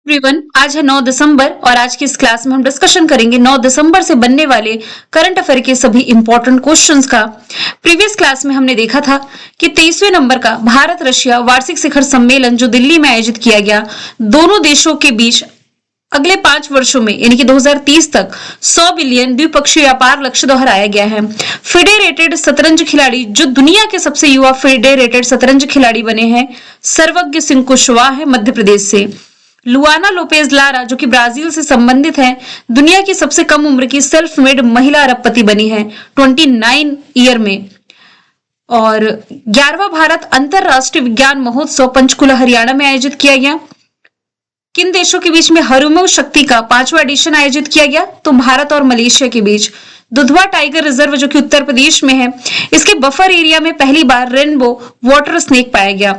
Everyone, आज है 9 दिसंबर और आज की इस क्लास में हम डिस्कशन करेंगे 9 दिसंबर से बनने वाले करंट अफेयर के सभी इंपॉर्टेंट क्वेश्चंस का। प्रीवियस क्लास में हमने देखा था कि 23वें नंबर का भारत रशिया वार्षिक शिखर सम्मेलन जो दिल्ली में आयोजित किया गया, दोनों देशों के बीच अगले 5 वर्षों में यानी कि 2030 तक 100 बिलियन द्विपक्षीय व्यापार लक्ष्य दोहराया गया है। फेडरेटेड शतरंज खिलाड़ी जो दुनिया के सबसे युवा फेडरेटेड शतरंज खिलाड़ी बने हैं, सर्वज्ञ सिंह कुशवाहा है मध्य प्रदेश से। लुआना लोपेज लारा जो कि ब्राजील से संबंधित है, दुनिया की सबसे कम उम्र की सेल्फ मेड महिला अरबपति बनी है 29 ईयर में। और 11वां भारत अंतरराष्ट्रीय विज्ञान महोत्सव पंचकुला हरियाणा में आयोजित किया गया। किन देशों के बीच में हरमोज शक्ति का 5वां एडिशन आयोजित किया गया? तो भारत और मलेशिया के बीच। दुधवा टाइगर रिजर्व जो कि उत्तर प्रदेश में है, इसके बफर एरिया में पहली बार रेनबो वाटर स्नेक पाया गया।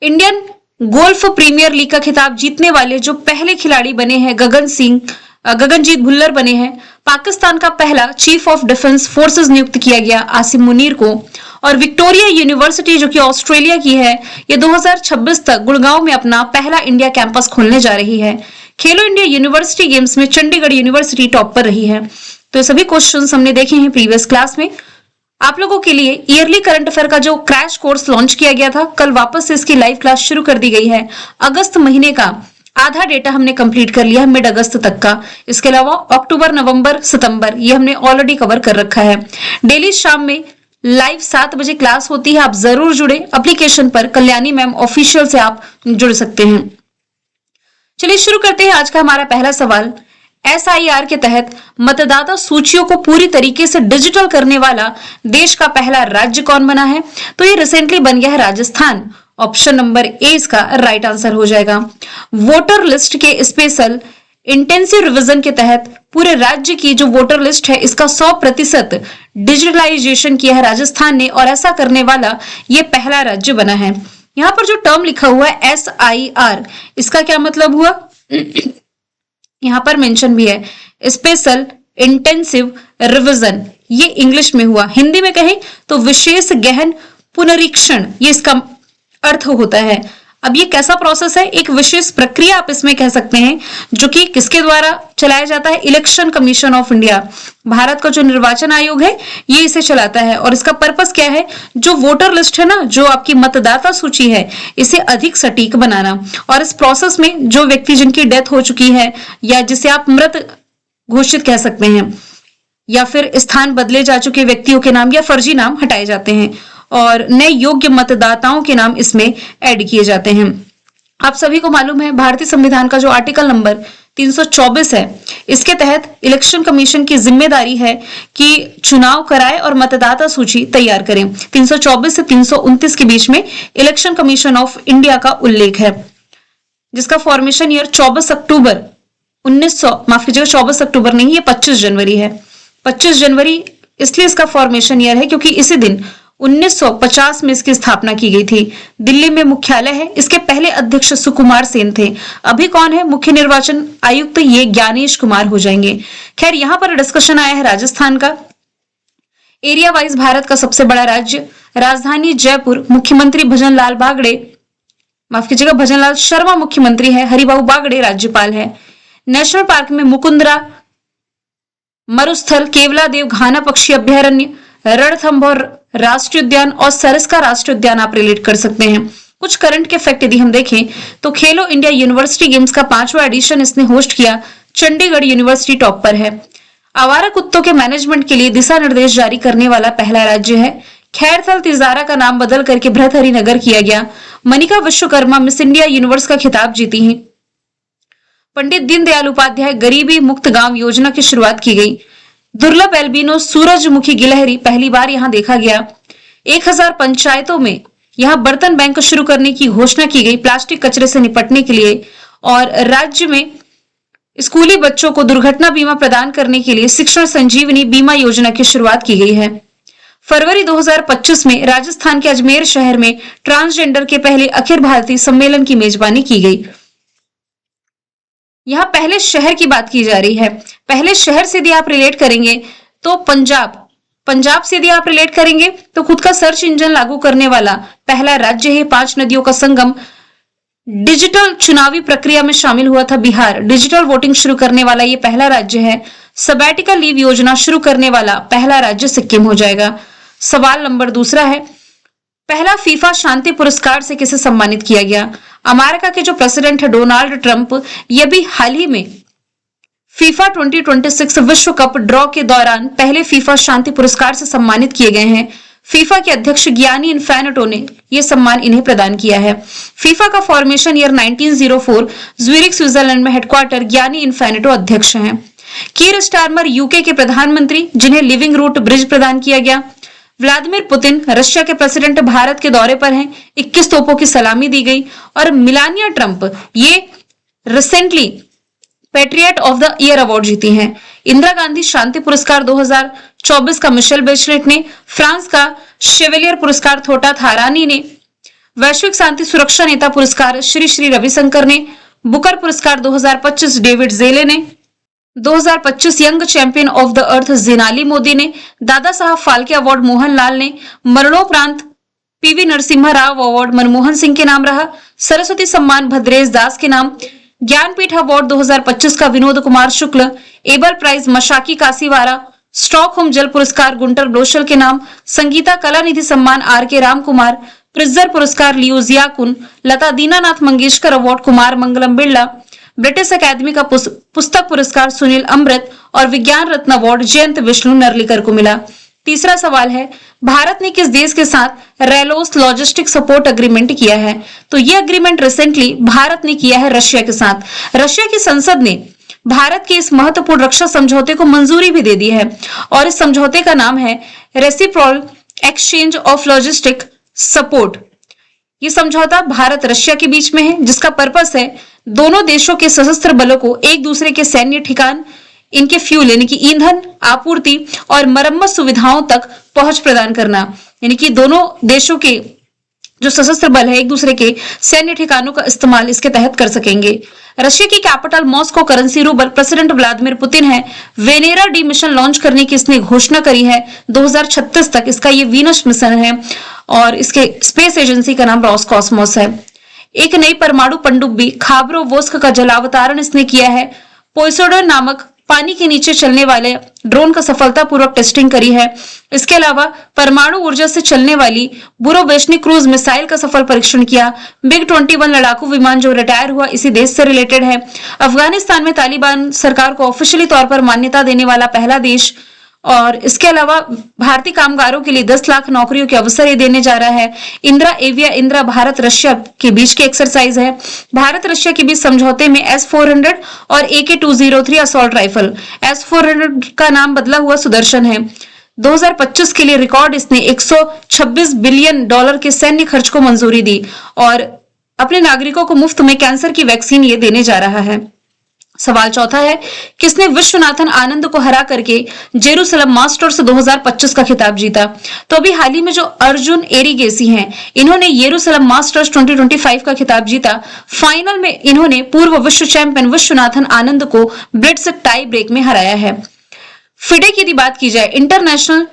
इंडियन गोल्फ प्रीमियर लीग का खिताब जीतने वाले जो पहले खिलाड़ी बने हैं गगनजीत भुल्लर बने हैं। पाकिस्तान का पहला चीफ ऑफ डिफेंस फोर्सेस नियुक्त किया गया आसिम मुनीर को। और विक्टोरिया यूनिवर्सिटी जो कि ऑस्ट्रेलिया की है, ये 2026 तक गुड़गांव में अपना पहला इंडिया कैंपस खोलने जा रही है। खेलो इंडिया यूनिवर्सिटी गेम्स में चंडीगढ़ यूनिवर्सिटी टॉप पर रही है। तो ये सभी क्वेश्चन हमने देखे हैं प्रीवियस क्लास में। आप लोगों के लिए ईयरली करंट अफेयर का जो क्रैश कोर्स लॉन्च किया गया था, कल वापस से इसकी लाइव क्लास शुरू कर दी गई है। अगस्त महीने का आधा डेटा हमने कंप्लीट कर लिया है, मिड अगस्त तक का। इसके अलावा अक्टूबर, नवंबर, सितंबर ये हमने ऑलरेडी कवर कर रखा है। डेली शाम में लाइव 7 बजे क्लास होती है, आप जरूर जुड़े। एप्लीकेशन पर कल्याणी मैम ऑफिशियल से आप जुड़ सकते हैं। चलिए शुरू करते हैं आज का हमारा पहला सवाल। SIR के तहत मतदाता सूचियों को पूरी तरीके से डिजिटल करने वाला देश का पहला राज्य कौन बना है? तो ये रिसेंटली बन गया है राजस्थान। ऑप्शन नंबर ए इसका राइट आंसर हो जाएगा। वोटर लिस्ट के स्पेशल इंटेंसिव रिवीजन के तहत पूरे राज्य की जो वोटर लिस्ट है, इसका 100% डिजिटलाइजेशन किया है राजस्थान ने, और ऐसा करने वाला ये पहला राज्य बना है। यहाँ पर जो टर्म लिखा हुआ है SIR, इसका क्या मतलब हुआ? यहां पर मेंशन भी है, स्पेशल इंटेंसिव रिवीजन, ये इंग्लिश में हुआ। हिंदी में कहें तो विशेष गहन पुनरीक्षण, ये इसका अर्थ होता है। अब ये कैसा प्रोसेस है? एक विशेष प्रक्रिया आप इसमें कह सकते हैं, जो कि किसके द्वारा चलाया जाता है? Election commission of India, Bharat का जो निर्वाचन आयोग है, ये इसे चलाता है। और इसका पर्पस क्या है? जो वोटर लिस्ट है ना, जो आपकी मतदाता सूची है, इसे अधिक सटीक बनाना। और इस प्रोसेस में जो व्यक्ति जिनकी डेथ हो चुकी है, या जिसे आप मृत घोषित कह सकते हैं, या फिर स्थान बदले जा चुके व्यक्तियों के नाम या फर्जी नाम हटाए जाते हैं और नए योग्य मतदाताओं के नाम इसमें ऐड किए जाते हैं। आप सभी को मालूम है भारतीय संविधान का जो आर्टिकल नंबर 324 है, इसके तहत इलेक्शन कमीशन की जिम्मेदारी है कि चुनाव कराए और मतदाता सूची तैयार करें। 324 से 329 के बीच में इलेक्शन कमीशन ऑफ इंडिया का उल्लेख है, जिसका फॉर्मेशन ईयर 24 अक्टूबर 24 अक्टूबर नहीं, ये 25 जनवरी है। 25 जनवरी इसलिए इसका फॉर्मेशन ईयर है क्योंकि इसी दिन 1950 में इसकी स्थापना की गई थी। दिल्ली में मुख्यालय है। इसके पहले अध्यक्ष सुकुमार सेन थे। अभी कौन है मुख्य निर्वाचन आयुक्त? ये ज्ञानेश कुमार हो जाएंगे। खैर, यहां पर डिस्कशन आया है राजस्थान का। एरिया वाइज भारत का सबसे बड़ा राज्य, राजधानी जयपुर, मुख्यमंत्री भजनलाल बागड़े, माफ कीजिएगा भजनलाल शर्मा मुख्यमंत्री है, हरिबाबू बागड़े राज्यपाल है। नेशनल पार्क में मुकुंदरा, मरुस्थल, केवलादेव घाना पक्षी अभ्यारण्य, रणथंभौर राष्ट्रीय उद्यान और सरिस्का राष्ट्रीय उद्यान आप रिलेट कर सकते हैं। कुछ करंट के फैक्ट यदि हम देखें तो खेलो इंडिया यूनिवर्सिटी गेम्स का 5वां एडिशन इसने होस्ट किया, चंडीगढ़ यूनिवर्सिटी टॉप पर है। आवारा कुत्तों के मैनेजमेंट के लिए दिशा निर्देश जारी करने वाला पहला राज्य है। खैरथल तिजारा का नाम बदल करके भृतहरि नगर किया गया। Manika Vishwakarma miss India universe का खिताब जीती हैं। पंडित दीनदयाल उपाध्याय गरीबी मुक्त गांव योजना की शुरुआत की गई। दुर्लभ एल्बिनो सूरजमुखी गिलहरी पहली बार यहां देखा गया। 1000 पंचायतों में यहां बर्तन बैंक शुरू करने की घोषणा की गई प्लास्टिक कचरे से निपटने के लिए। और राज्य में स्कूली बच्चों को दुर्घटना बीमा प्रदान करने के लिए शिक्षण संजीवनी बीमा योजना की शुरुआत की गई है। फरवरी 2025 में राजस्थान के अजमेर शहर में ट्रांसजेंडर के पहले अखिल भारतीय सम्मेलन की मेजबानी की गई। यहां पहले शहर की बात की जा रही है। पहले शहर से यदि आप रिलेट करेंगे तो पंजाब से यदि आप रिलेट करेंगे तो खुद का सर्च इंजन लागू करने वाला पहला राज्य है। 5 नदियों का संगम डिजिटल चुनावी प्रक्रिया में शामिल हुआ था बिहार। डिजिटल वोटिंग शुरू करने वाला ये पहला राज्य है। सबैटिकल लीव योजना शुरू करने वाला पहला राज्य सिक्किम हो जाएगा। सवाल नंबर दूसरा है, पहला फीफा शांति पुरस्कार से किसे सम्मानित किया गया? अमेरिका के जो प्रेसिडेंट है डोनाल्ड ट्रंप, ये भी हाल ही में फीफा 2026 विश्व कप ड्रॉ के दौरान पहले फीफा शांति पुरस्कार से सम्मानित किए गए हैं। फीफा के अध्यक्ष गियानी इन्फैनेटो ने यह सम्मान इन्हें प्रदान किया है। फीफा का फॉर्मेशन ईयर 1904, ज्यूरिख स्विट्जरलैंड में हेडक्वार्टर, गियानी इन्फैनेटो अध्यक्ष हैं। कीर स्टारमर यूके के प्रधानमंत्री, जिन्हें लिविंग रूट ब्रिज प्रदान किया गया। व्लादिमीर पुतिन रशिया के प्रेसिडेंट भारत के दौरे पर हैं, 21 तोपों की सलामी दी गई। और मिलानिया ट्रंप ये recently patriot of the year award जीती हैं। इंदिरा गांधी शांति पुरस्कार 2024 का मिशेल बेचलेट ने, फ्रांस का शेवेलियर पुरस्कार थोटा थारानी ने, वैश्विक शांति सुरक्षा नेता पुरस्कार श्री श्री रविशंकर ने, बुकर पुरस्कार 2025 डेविड जेले ने, 2025 young champion of the earth जेनाली मोदी ने, दादा साहब फाल्के अवार्ड मोहन लाल ने, मरणोपरांत पीवी नरसिम्हा राव अवार्ड मनमोहन सिंह के नाम रहा, सरस्वती सम्मान भद्रेश दास के नाम, ज्ञानपीठ अवार्ड 2025 का Vinod Kumar Shukla, Abel prize मशाकी कासीवारा, Stockholm जल पुरस्कार गुंटर ब्लोशल के नाम, संगीता कला निधि सम्मान आर के राम कुमार, प्रिज्जर पुरस्कार लियो जियाकुन, लता दीनानाथ मंगेशकर अवार्ड कुमार मंगलम बिरला, ब्रिटिश अकादमी का पुस्तक पुरस्कार सुनील अमृत और विज्ञान रत्न अवार्ड जयंत विष्णु नर्लिकर को मिला। तीसरा सवाल है, भारत ने किस देश के साथ रेलोस लॉजिस्टिक सपोर्ट एग्रीमेंट किया है? तो यह एग्रीमेंट रिसेंटली भारत ने किया है रशिया के साथ। रशिया की संसद ने भारत के इस महत्वपूर्ण रक्षा समझौते को मंजूरी भी दे दी है और इस समझौते का नाम है reciprocal exchange of logistic support. ये समझौता भारत रशिया के बीच में है, जिसका पर्पस है दोनों देशों के सशस्त्र बलों को एक दूसरे के सैन्य ठिकान, इनके फ्यूल यानी कि ईंधन आपूर्ति और मरम्मत सुविधाओं तक पहुंच प्रदान करना, यानी कि दोनों देशों के जो सशस्त्र बल है एक दूसरे के सैन्य ठिकानों का इस्तेमाल इसके तहत कर सकेंगे। रशिया की capital Moscow currency rouble, president Vladimir Putin है। वेनेरा डी मिशन लॉन्च करने की इसने घोषणा करी है 2036 तक। इसका ये वीनस मिशन है और इसके स्पेस एजेंसी का नाम रॉसकॉस्मोस है। एक नई परमाणु पनडुब्बी खाबरोवोस्क का जलावतरण इसने किया है। पोइसोडोन नामक पानी के नीचे चलने वाले ड्रोन का सफलतापूर्वक टेस्टिंग करी है। इसके अलावा परमाणु ऊर्जा से चलने वाली बुरोवेशनी क्रूज मिसाइल का सफल परीक्षण किया। मिग 21 लड़ाकू विमान जो रिटायर हुआ इसी देश से रिलेटेड है। अफगानिस्तान में तालिबान सरकार को ऑफिशियली तौर पर मान्यता देने वाला पहला देश। और इसके अलावा भारतीय कामगारों के लिए 10 लाख नौकरियों के अवसर ये देने जा रहा है। इंदिरा एविया इंदिरा भारत रशिया के बीच की एक्सरसाइज है। भारत रशिया के बीच समझौते में S-400 और AK-203 असॉल्ट राइफल, S-400 का नाम बदला हुआ सुदर्शन है। 2025 के लिए रिकॉर्ड इसने $126 बिलियन के सैन्य खर्च को मंजूरी दी और अपने नागरिकों को मुफ्त में कैंसर की वैक्सीन ये देने जा रहा है। सवाल चौथा है, किसने विश्वनाथन आनंद को हरा करके जेरूसलम मास्टर्स 2025 का खिताब जीता? तो अभी हाल ही में जो अर्जुन एरिगेसी हैं, इन्होंने येरूशलेम मास्टर्स 2025 का खिताब जीता। फाइनल में इन्होंने पूर्व विश्व चैंपियन विश्वनाथन आनंद को ब्लिट्ज टाई ब्रेक में हराया है। फिडे की यदि बात की जाए, international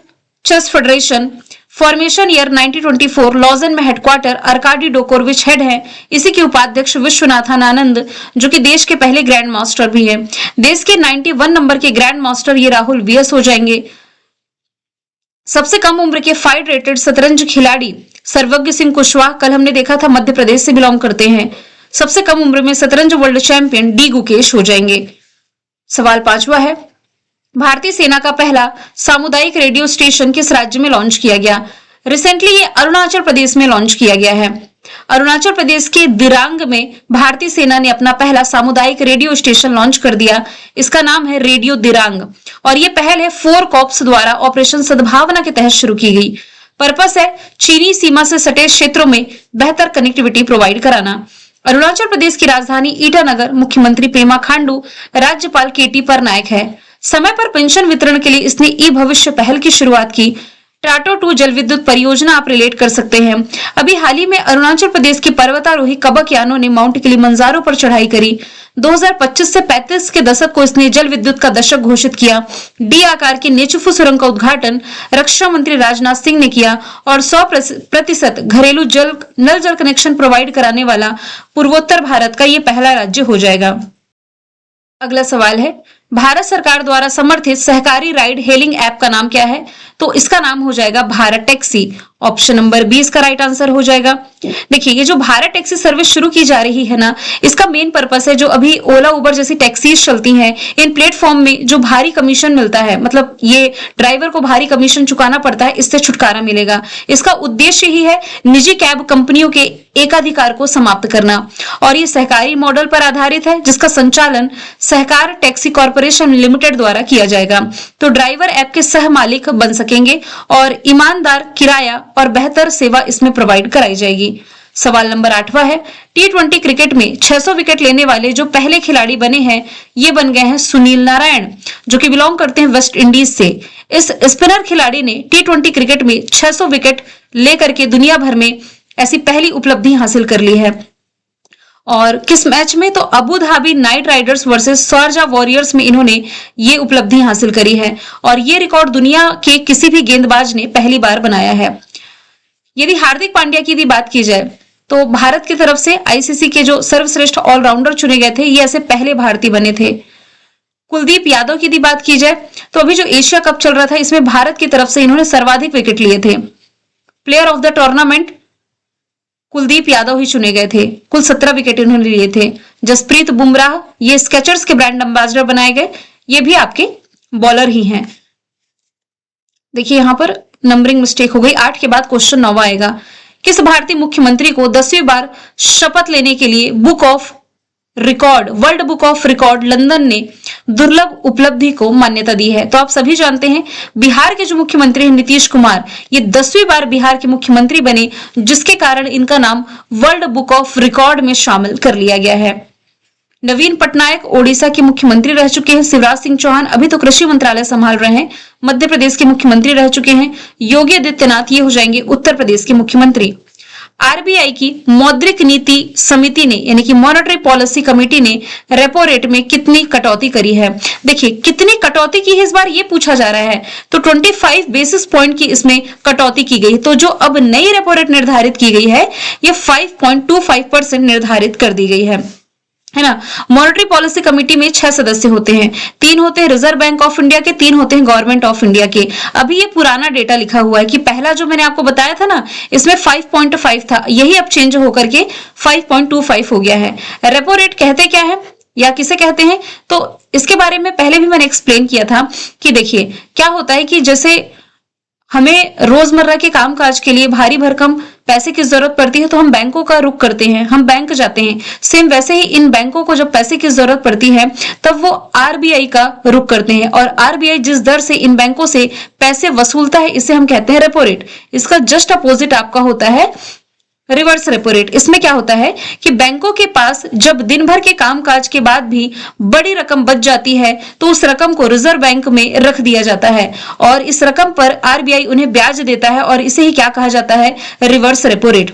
chess federation, formation year 1924, Lausanne में हेडक्वार्टर, अर्काडी डोकोरविच हेड है। इसी के उपाध्यक्ष विश्वनाथन आनंद जो कि देश के पहले ग्रैंड मास्टर भी है। देश के 91 नंबर के ग्रैंड मास्टर ये राहुल वीएस हो जाएंगे। सबसे कम उम्र के 5 रेटेड शतरंज खिलाड़ी सर्वज्ञ सिंह कुशवाहा, कल हमने देखा था मध्य प्रदेश से बिलोंग करते हैं। सबसे कम उम्र में शतरंज वर्ल्ड चैंपियन डी गुकेश हो जाएंगे। सवाल 5वां है, भारतीय सेना का पहला सामुदायिक रेडियो स्टेशन किस राज्य में लॉन्च किया गया? रिसेंटली ये अरुणाचल प्रदेश में लॉन्च किया गया है। अरुणाचल प्रदेश के दिरांग में भारतीय सेना ने अपना पहला सामुदायिक रेडियो स्टेशन लॉन्च कर दिया। इसका नाम है रेडियो दिरांग और ये पहल है 4 कॉर्प्स द्वारा ऑपरेशन सद्भावना के तहत शुरू की गई। पर्पस है चीनी सीमा से सटे क्षेत्रों में बेहतर कनेक्टिविटी प्रोवाइड कराना। अरुणाचल प्रदेश की राजधानी ईटानगर, मुख्यमंत्री पेमा खांडू, राज्यपाल केटी परनायक है। समय पर पेंशन वितरण के लिए इसने ई भविष्य पहल की शुरुआत की। टाटो 2 जल विद्युत परियोजना आप रिलेट कर सकते हैं। अभी हाल ही में अरुणाचल प्रदेश के पर्वतारोही कबक यानो ने माउंट किलिमंजारो पर चढ़ाई करी। 2025 से 35 के दशक को इसने जल विद्युत का दशक घोषित किया। डी आकार की नेचुफु सुरंग का उद्घाटन रक्षा मंत्री राजनाथ सिंह ने किया और 100% घरेलू नल जल कनेक्शन प्रोवाइड कराने वाला पूर्वोत्तर भारत का ये पहला राज्य हो जाएगा। अगला सवाल है, भारत सरकार द्वारा समर्थित सहकारी राइड हेलिंग ऐप का नाम क्या है? तो इसका नाम हो जाएगा भारत टैक्सी। ऑप्शन नंबर 20 का राइट आंसर हो जाएगा। देखिए, ये जो भारत टैक्सी सर्विस शुरू की जा रही है ना, इसका मेन पर्पस है जो अभी ओला उबर जैसी टैक्सीज चलती हैं, इन प्लेटफॉर्म में जो भारी कमीशन मिलता है, मतलब ये ड्राइवर को भारी कमीशन चुकाना पड़ता है, इससे छुटकारा मिलेगा। इसका उद्देश्य ही है निजी कैब कंपनियों के एकाधिकार को समाप्त करना और ये सहकारी मॉडल पर आधारित है जिसका संचालन सहकार टैक्सी कॉर्पोरेशन लिमिटेड द्वारा किया जाएगा। तो ड्राइवर ऐप के सह मालिक बन सकेंगे और ईमानदार किराया और बेहतर सेवा इसमें प्रोवाइड कराई जाएगी। सवाल नंबर 8वां है, T20 क्रिकेट में 600 विकेट लेने वाले जो पहले खिलाड़ी बने हैं, ये बन गए हैं सुनील नारायण, जो कि बिलोंग करते हैं वेस्ट इंडीज से। इस स्पिनर खिलाड़ी ने T20 क्रिकेट में 600 विकेट लेकर के दुनिया भर में ऐसी पहली उपलब्धि हासिल कर ली है। और किस मैच में? तो Abu Dhabi Knight Riders versus Sharjah warriors में इन्होंने ये उपलब्धि हासिल करी है और ये रिकॉर्ड दुनिया के किसी भी गेंदबाज ने पहली बार बनाया है। यदि हार्दिक पांड्या की भी बात की जाए तो भारत की तरफ से आईसीसी के जो सर्वश्रेष्ठ ऑलराउंडर चुने गए थे, ये ऐसे पहले भारतीय बने थे। कुलदीप यादव की भी बात की जाए तो अभी जो एशिया कप चल रहा था, इसमें भारत की तरफ से इन्होंने सर्वाधिक विकेट लिए थे। Player of the tournament Kuldeep Yadav ही चुने गए थे, कुल 17 विकेट इन्होंने लिए थे। जसप्रीत बुमराह ये स्केचर्स के ब्रांड एम्बेसडर बनाए गए, ये भी आपके बॉलर ही हैं। देखिए यहां पर नंबरिंग मिस्टेक हो गई। 8 के बाद क्वेश्चन 9 आएगा। किस भारतीय मुख्यमंत्री को 10वीं बार शपथ लेने के लिए world book of record London ने दुर्लभ उपलब्धि को मान्यता दी है? तो आप सभी जानते हैं बिहार के जो मुख्यमंत्री हैं नीतीश कुमार, ये 10वीं बार बिहार के मुख्यमंत्री बने, जिसके कारण इनका नाम वर्ल्ड बुक ऑफ रिकॉर्ड में शामिल कर लिया गया है। नवीन पटनायक ओडिशा के मुख्यमंत्री रह चुके हैं। शिवराज सिंह चौहान अभी तो कृषि मंत्रालय संभाल रहे हैं, मध्य प्रदेश के मुख्यमंत्री रह चुके हैं। योगी आदित्यनाथ ये हो जाएंगे उत्तर प्रदेश के मुख्यमंत्री। आरबीआई की मौद्रिक नीति समिति ने यानी कि मॉनेटरी पॉलिसी कमेटी ने रेपो रेट में कितनी कटौती करी है? देखिए, कितनी कटौती की है इस बार ये पूछा जा रहा है। तो 25 बेसिस पॉइंट की इसमें कटौती की गई। तो जो अब नई रेपो रेट निर्धारित की गई है, ये 5.25% निर्धारित कर दी गई है ना। मॉनेटरी पॉलिसी कमेटी में 6 सदस्य होते हैं। 3 होते हैं रिजर्व बैंक ऑफ इंडिया के, 3 होते हैं गवर्नमेंट ऑफ इंडिया के। अभी ये पुराना डेटा लिखा हुआ है कि पहला जो मैंने आपको बताया था ना, इसमें 5.5 था, यही अब चेंज होकर के 5.25 हो गया है। रेपो रेट कहते क्या है या किसे कहते हैं? तो इसके बारे में पहले भी मैंने एक्सप्लेन किया था कि देखिए क्या होता है कि जैसे हमें रोजमर्रा के कामकाज के लिए भारी भरकम पैसे की जरूरत पड़ती है तो हम बैंकों का रुख करते हैं, हम बैंक जाते हैं। सेम वैसे ही इन बैंकों को जब पैसे की जरूरत पड़ती है तब वो आरबीआई का रुख करते हैं और आरबीआई जिस दर से इन बैंकों से पैसे वसूलता है, इसे हम कहते हैं रेपो रेट। इसका जस्ट अपोजिट आपका होता है रिवर्स रेपो रेट। इसमें क्या होता है कि बैंकों के पास जब दिन भर के कामकाज के बाद भी बड़ी रकम बच जाती है तो उस रकम को रिजर्व बैंक में रख दिया जाता है और इस रकम पर आरबीआई उन्हें ब्याज देता है और इसे ही क्या कहा जाता है? Reverse repo rate.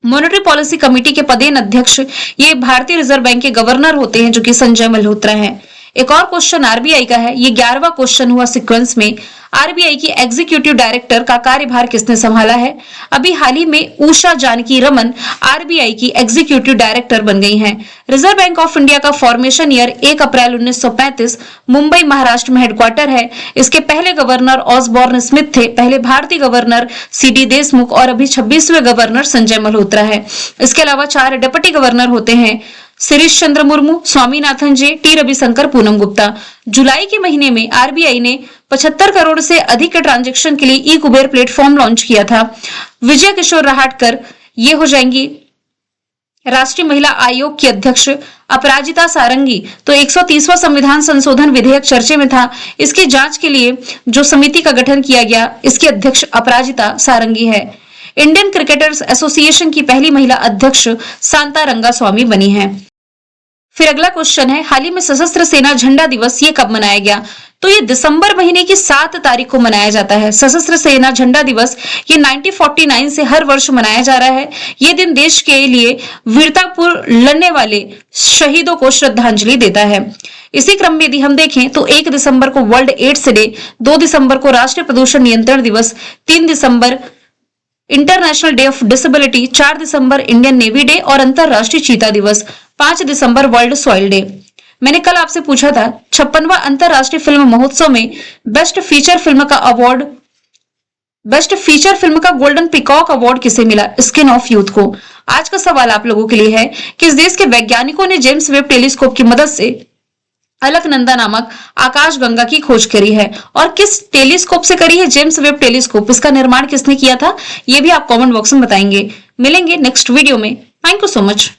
Monetary policy committee के पदेन अध्यक्ष ये भारतीय रिजर्व बैंक के गवर्नर होते हैं, जो कि संजय मल्होत्रा हैं। एक और क्वेश्चन आरबीआई का है, ये 11वां क्वेश्चन हुआ सीक्वेंस में। आरबीआई की एग्जीक्यूटिव डायरेक्टर का कार्यभार किसने संभाला है? अभी हाल ही में उषा जानकी रमन आरबीआई की एग्जीक्यूटिव डायरेक्टर बन गई हैं। रिजर्व बैंक ऑफ इंडिया का फॉर्मेशन ईयर 1 अप्रैल 1935 मुंबई महाराष्ट्र में हेडक्वार्टर है। इसके पहले गवर्नर ऑसबॉर्न स्मिथ थे, पहले भारतीय गवर्नर सीडी देशमुख और अभी 26वें गवर्नर संजय मल्होत्रा है। इसके अलावा 4 डिप्टी गवर्नर होते हैं, शिरीष चंद्र मुर्मू, स्वामीनाथन जे, टी रविशंकर, पूनम गुप्ता। जुलाई के महीने में आरबीआई ने 75 करोड़ से अधिक के ट्रांजैक्शन के लिए ई कुबेर प्लेटफॉर्म लॉन्च किया था। विजय किशोर रहाटकर ये हो जाएंगी राष्ट्रीय महिला आयोग की अध्यक्ष। अपराजिता सारंगी, तो 130वां संविधान संशोधन विधेयक चर्चे में था, इसकी जांच के लिए जो समिति का गठन किया गया, इसकी अध्यक्ष अपराजिता सारंगी है। इंडियन क्रिकेटर्स एसोसिएशन की पहली महिला अध्यक्ष शांता रंगास्वामी बनी हैं। फिर अगला क्वेश्चन है, हाल ही में सशस्त्र सेना झंडा दिवस ये कब मनाया गया? तो ये दिसंबर महीने की 7 तारीख को मनाया जाता है। सशस्त्र सेना झंडा दिवस ये 1949 से हर वर्ष मनाया जा रहा है। ये दिन देश के लिए वीरतापूर्ण लड़ने वाले शहीदों को श्रद्धांजलि देता है। इसी क्रम में यदि हम देखें तो 1 दिसंबर को वर्ल्ड एड्स डे, 2 दिसंबर को राष्ट्रीय प्रदूषण नियंत्रण दिवस, 3 दिसंबर इंटरनेशनल डे ऑफ डिसेबिलिटी, 4 दिसंबर इंडियन नेवी डे और अंतरराष्ट्रीय चीता दिवस, 5 दिसंबर वर्ल्ड सॉइल डे। मैंने कल आपसे पूछा था 56वां अंतरराष्ट्रीय फिल्म महोत्सव में बेस्ट फीचर फिल्म का गोल्डन पीकॉक अवार्ड किसे मिला? स्किन ऑफ यूथ को। आज का सवाल आप लोगों के लिए है, किस देश के वैज्ञानिकों ने जेम्स वेब टेलीस्कोप की मदद से अलकनंदा नामक आकाशगंगा की खोज करी है और किस टेलीस्कोप से करी है? James Webb telescope. इसका निर्माण किसने किया था? ये भी आप कमेंट बॉक्स में बताएंगे। मिलेंगे नेक्स्ट वीडियो में। Thank you so much.